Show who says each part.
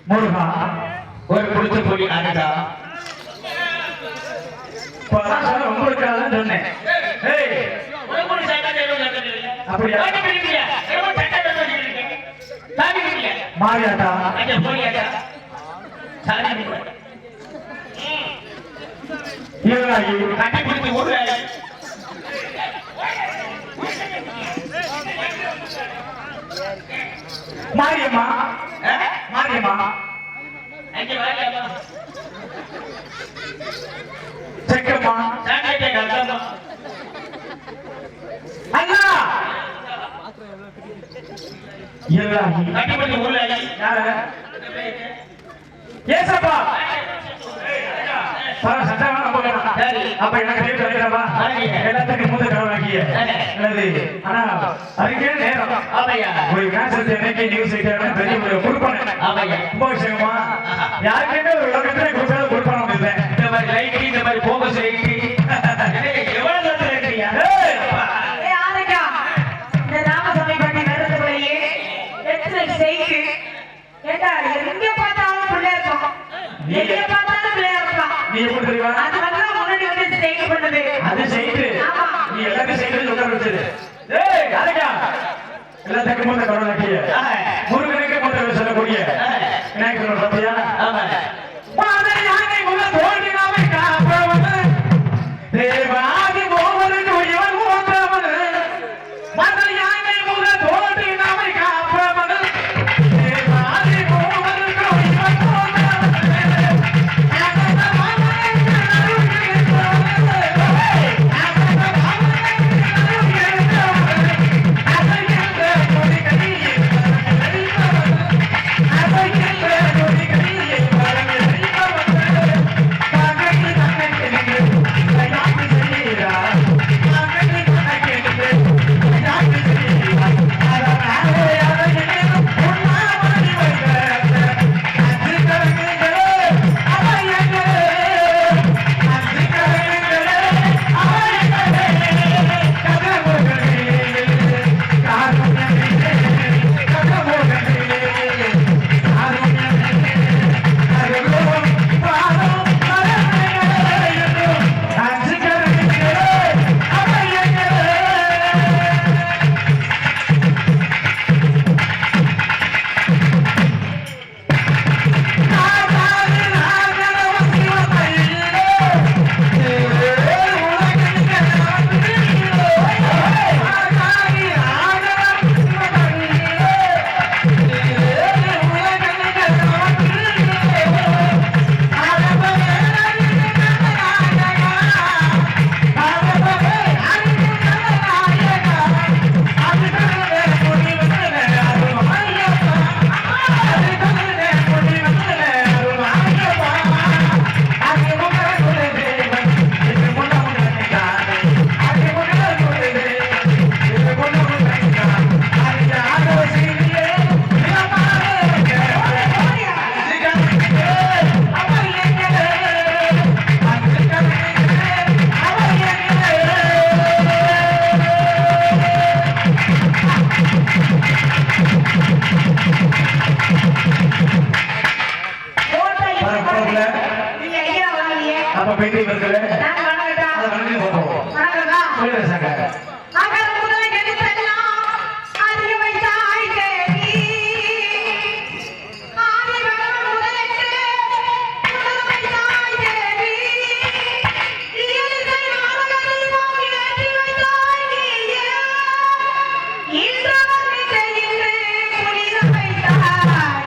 Speaker 1: முருகா ஒரு குடிச்சு போய் ஆடுதா உங்களுக்காக சொன்னேன். மாரியாட்டா மாரியம்மா மாரியம்மா செக்கம்மா அண்ணா ஏசப்பா அப்ப எனக்கு எல்லாத்துக்கும் மூத்த கடவுளாகிய ஆனா அதுக்கே நேரம் ஒரு கான்செப்ட் எனக்கு நியூஸ் பெரிய ஒரு கொடுப்பாங்க கும்பாபிஷேகமா யாருக்குமே ஒரு உலகத்துல கொடுப்பாங்க இல்லை இந்த மாதிரி லைட் இந்த மாதிரி போகஸ் லைட் எவ்வளவு இருக்கிறீங்க நீ எப்படி தெரியுமா அது செய்து நீ எல்லாத்தையும் செய்து சொல்ல வச்சது எல்லாத்துக்கும் மூத்த கடவுளாகிய முருகனுக்கு மூத்த சொல்லக்கூடிய விநாயகர் சபையா அப்ப பெரிய